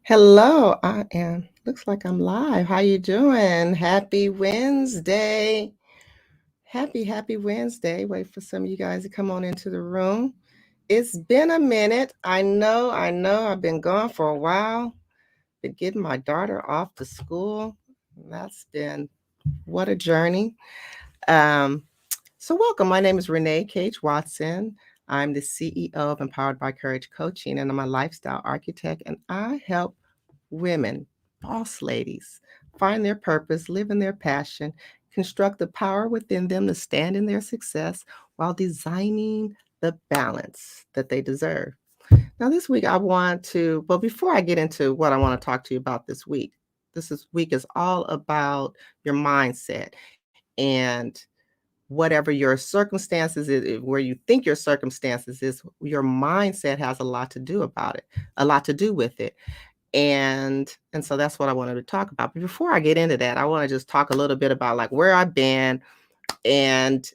Hello, looks like I'm live. How you doing? Happy Wednesday. Happy Wednesday. Wait for some of you guys to come on into the room. It's been a minute. I know. I've been gone for a while. Been getting my daughter off to school. That's been what a journey. Um, so welcome. My name is Renee Cage Watson. I'm the CEO of Empowered by Courage Coaching, and I'm a lifestyle architect, and I help women, boss ladies, find their purpose, live in their passion, construct the power within them to stand in their success while designing the balance that they deserve. Now, this week, well, before I get into what I want to talk to you about this week is all about your mindset and whatever your circumstances is, where you think your circumstances is, your mindset has a lot to do with it. And so that's what I wanted to talk about. But before I get into that, I want to just talk a little bit about like where I've been. And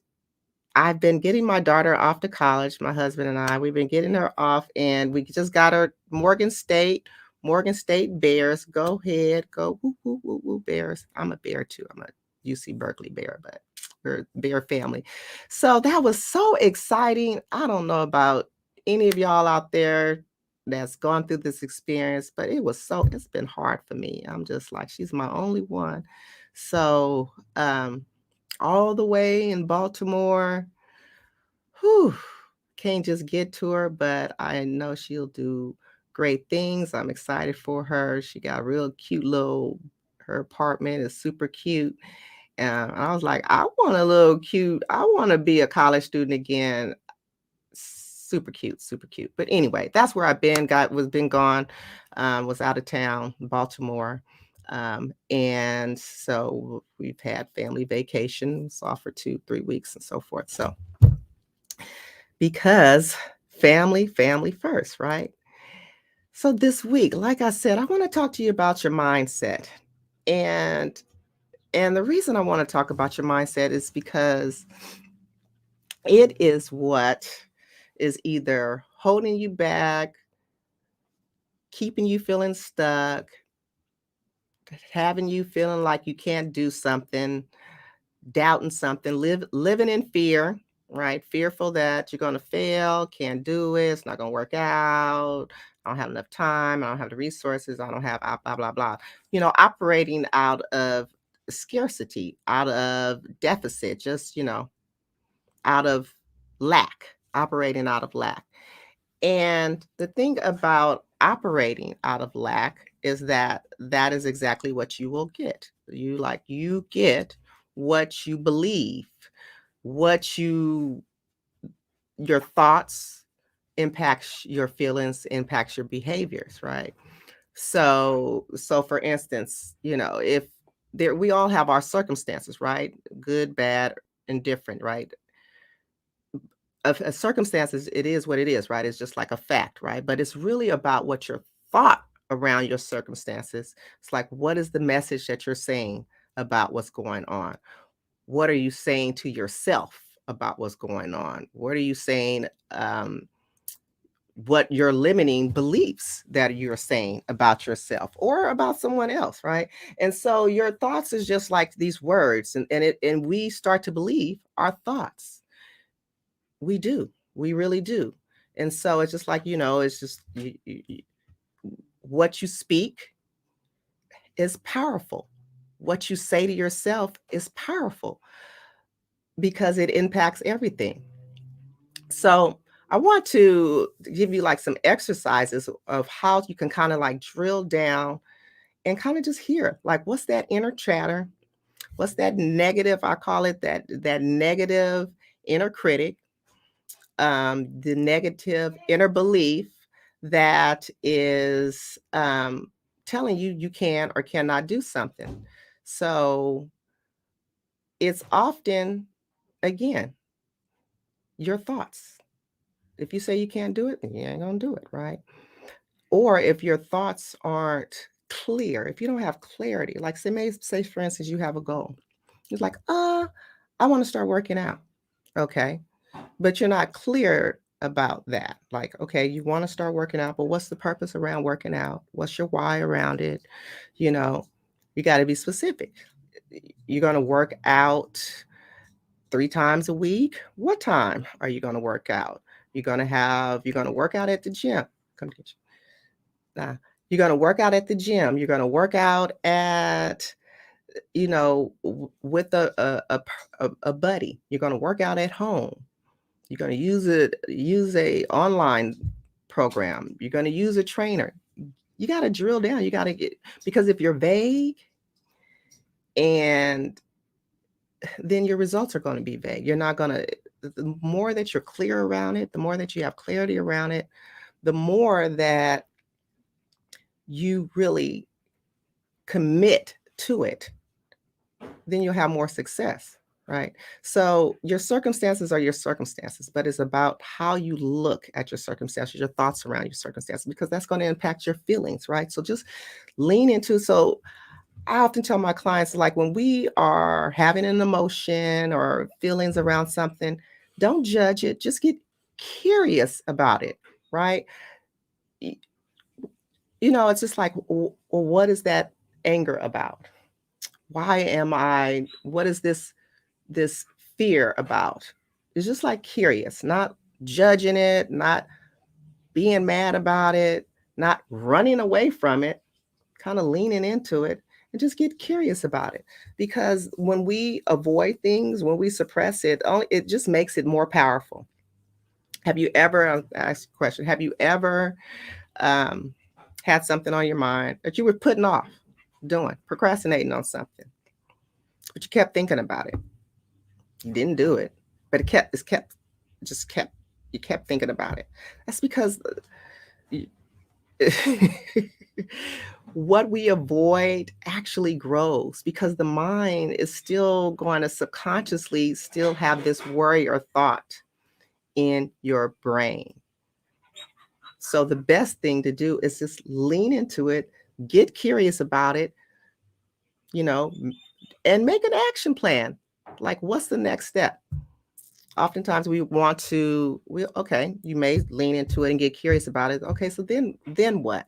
I've been getting my daughter off to college. My husband and we've been getting her off, and we just got her Morgan State Bears. Go ahead, go woo woo woo woo Bears. I'm a Bear too. I'm a UC Berkeley Bear, but we're a Bear family. So that was so exciting. I don't know about any of y'all out there that's gone through this experience, but it's been hard for me. I'm just like, she's my only one. So all the way in Baltimore. Whew, can't just get to her, but I know she'll do great things. I'm excited for her. She got a real cute her apartment is super cute. And I was like, I want to be a college student again. Super cute, super cute. But anyway, that's where I've been gone, was out of town, Baltimore. And so we've had family vacations off for 2, 3 weeks and so forth. So because family first, right? So this week, like I said, I want to talk to you about your mindset. And and the reason I want to talk about your mindset is because it is what is either holding you back, keeping you feeling stuck, having you feeling like you can't do something, doubting something, living in fear, right? Fearful that you're going to fail, can't do it, it's not going to work out. I don't have enough time. I don't have the resources. I don't have blah, blah, blah. Operating out of scarcity, out of deficit, just, out of operating out of lack. And the thing about operating out of lack is that that is exactly what you will get. You get what you believe, what your thoughts impacts your feelings, impacts your behaviors, right? So for instance, if we all have our circumstances, right? Good, bad, and different, right? Of circumstances, it is what it is, right? It's just like a fact, right? But it's really about what your thought around your circumstances. It's like, what is the message that you're saying about what's going on? What are you saying to yourself about what's going on? What are you saying? What your limiting beliefs that you're saying about yourself or about someone else, right? And so your thoughts is just like these words, and we start to believe our thoughts. We do. We really do. And so it's just like, it's just what you speak is powerful. What you say to yourself is powerful because it impacts everything. So I want to give you like some exercises of how you can kind of like drill down and kind of just hear like what's that inner chatter? What's that negative? I call it that negative inner critic, the negative inner belief that is telling you you can or cannot do something. So it's often, again, your thoughts. If you say you can't do it, then you ain't gonna do it, right? Or if your thoughts aren't clear, if you don't have clarity, like say for instance, you have a goal. It's like, I want to start working out. Okay. But you're not clear about that. Like, okay, you want to start working out, but what's the purpose around working out? What's your why around it? You know, you got to be specific. You're going to work out 3 times a week. What time are you going to work out? You're going to work out at the gym. Come to you. Nah, you're going to work out at the gym. You're going to work out at, with a buddy. You're going to work out at home. You're going to use a online program. You're going to use a trainer. You got to drill down. You got to because if you're vague, and then your results are going to be vague. You're not going to, the more that you're clear around it, the more that you have clarity around it, the more that you really commit to it, then you'll have more success, right? So your circumstances are your circumstances, but it's about how you look at your circumstances, your thoughts around your circumstances, because that's going to impact your feelings, right? So just lean into, so I often tell my clients, like, when we are having an emotion or feelings around something, don't judge it, just get curious about it, right? It's just like, well, what is that anger about? What is this fear about? It's just like curious, not judging it, not being mad about it, not running away from it, kind of leaning into it, and just get curious about it. Because when we avoid things, when we suppress it, it just makes it more powerful. Have you ever, I'll ask you a question, have you ever had something on your mind that you were putting off doing, procrastinating on something, but you kept thinking about it? You didn't do it, but you kept thinking about it. That's because what we avoid actually grows, because the mind is still going to subconsciously still have this worry or thought in your brain. So the best thing to do is just lean into it, get curious about it, and make an action plan. Like, what's the next step? Oftentimes okay, you may lean into it and get curious about it. Okay, so then what?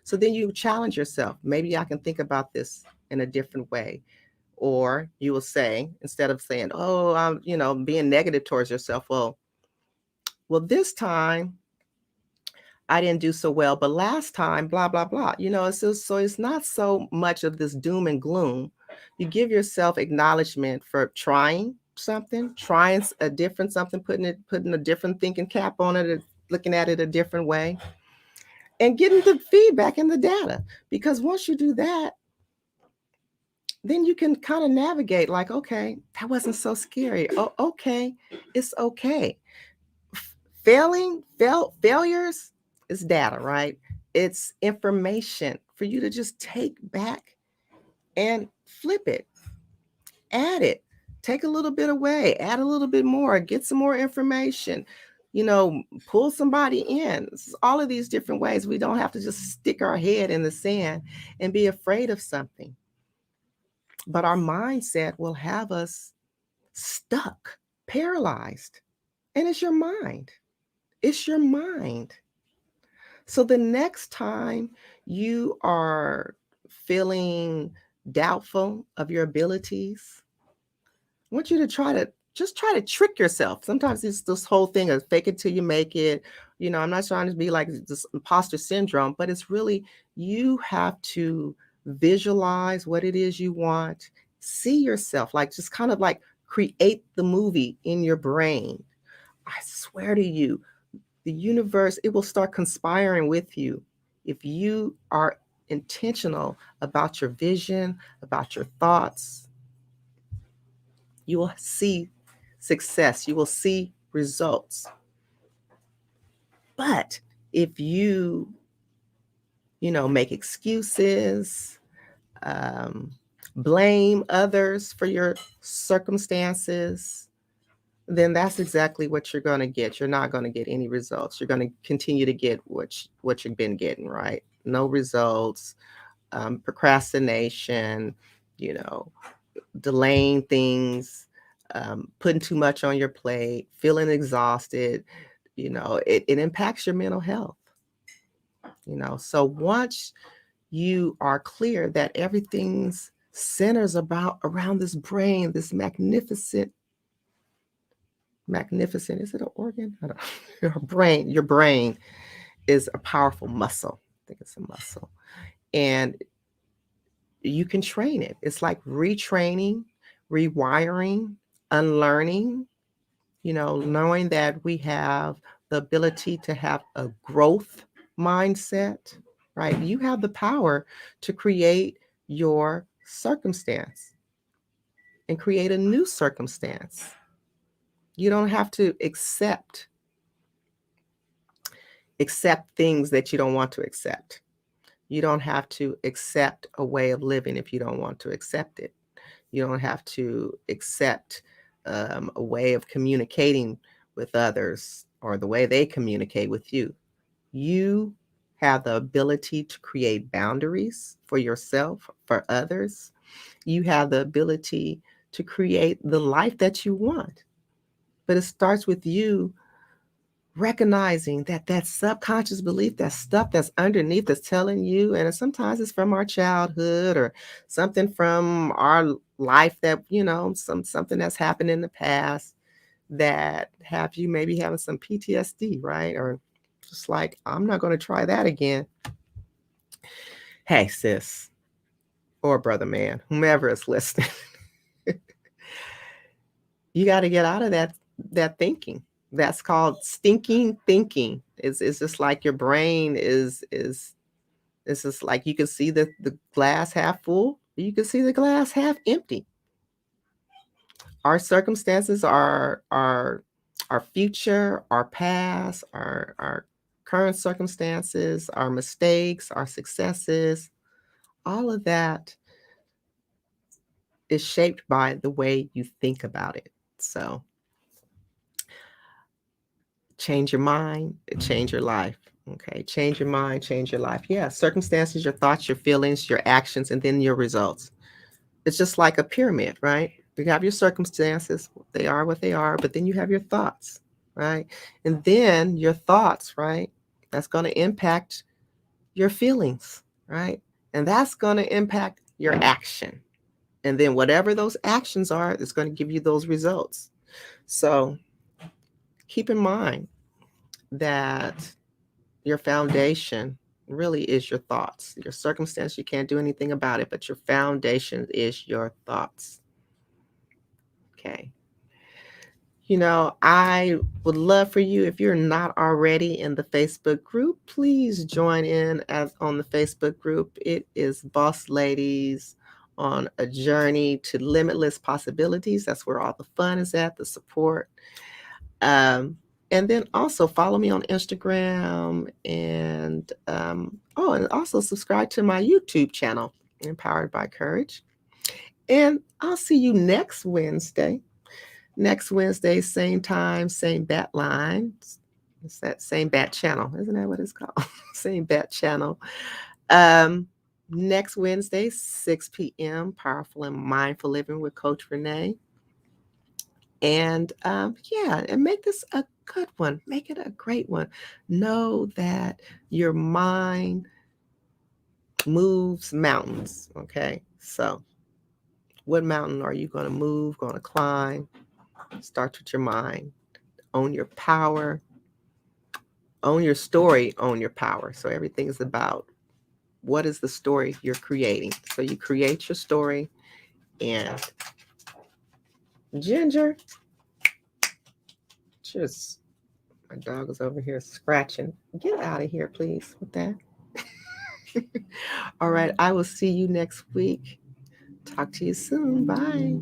So then you challenge yourself. Maybe I can think about this in a different way. Or you will say, instead of saying, oh, I'm, being negative towards yourself, well, this time I didn't do so well, but last time, blah, blah, blah. So it's not so much of this doom and gloom. You give yourself acknowledgement for trying something, trying a different something, putting a different thinking cap on it, looking at it a different way, and getting the feedback and the data. Because once you do that, then you can kind of navigate, like, okay, that wasn't so scary. Oh, okay, it's okay. Failures is data, right? It's information for you to just take back and flip it, add it, take a little bit away, add a little bit more, get some more information, pull somebody in. All of these different ways. We don't have to just stick our head in the sand and be afraid of something. But our mindset will have us stuck, paralyzed. And it's your mind. It's your mind. So the next time you are feeling doubtful of your abilities, I want you to try to trick yourself. Sometimes it's this whole thing of fake it till you make it. I'm not trying to be like this imposter syndrome, but it's really, you have to visualize what it is you want, see yourself, like, just kind of like create the movie in your brain. I swear to you, the universe, it will start conspiring with you if you are intentional about your vision, about your thoughts. You will see success, you will see results. But if you make excuses, blame others for your circumstances, then that's exactly what you're going to get. You're not going to get any results. You're going to continue to get what you've been getting, right? No results, procrastination, delaying things, putting too much on your plate, feeling exhausted, It impacts your mental health. So once you are clear that everything's centers around this brain, this magnificent, is it an organ? I don't your brain is a powerful muscle. I think it's a muscle. And you can train it. It's like retraining, rewiring, unlearning, knowing that we have the ability to have a growth mindset, right? You have the power to create your circumstance and create a new circumstance. You don't have to accept things that you don't want to accept. You don't have to accept a way of living if you don't want to accept it. You don't have to accept a way of communicating with others or the way they communicate with you. You have the ability to create boundaries for yourself, for others. You have the ability to create the life that you want. But it starts with you recognizing that subconscious belief, that stuff that's underneath that's telling you, and sometimes it's from our childhood or something from our life that, something that's happened in the past that have you maybe having some PTSD, right? Or just like, I'm not going to try that again. Hey, sis, or brother man, whomever is listening, you got to get out of that thinking. That's called stinking thinking. It's just like your brain is it's just like you can see the glass half full, you can see the glass half empty. Our circumstances, our future, our past, our current circumstances, our mistakes, our successes, all of that is shaped by the way you think about it. So change your mind, change your life. Okay, change your mind, change your life. Yeah, circumstances, your thoughts, your feelings, your actions, and then your results. It's just like a pyramid, right? You have your circumstances, they are what they are, but then you have your thoughts, right? And then your thoughts, right? That's going to impact your feelings, right? And that's going to impact your action. And then whatever those actions are, it's going to give you those results. So keep in mind that your foundation really is your thoughts. Your circumstance, you can't do anything about it, but your foundation is your thoughts. Okay. I would love for you, if you're not already in the Facebook group, please join in on the Facebook group. It is Boss Ladies on a Journey to Limitless Possibilities. That's where all the fun is at, the support. And then also follow me on Instagram and also subscribe to my YouTube channel, Empowered by Courage. And I'll see you next Wednesday. Next Wednesday, same time, same bat line. It's that same bat channel. Isn't that what it's called? Same bat channel. Next Wednesday, 6 p.m., Powerful and Mindful Living with Coach Renee. And and make this a good one. Make it a great one. Know that your mind moves mountains, okay? So what mountain are you going to move, going to climb? Start with your mind. Own your power. Own your story, own your power. So everything is about what is the story you're creating. So you create your story. And Ginger, just my dog is over here scratching. Get out of here, please, with that. All right, I will see you next week. Talk to you soon. Bye.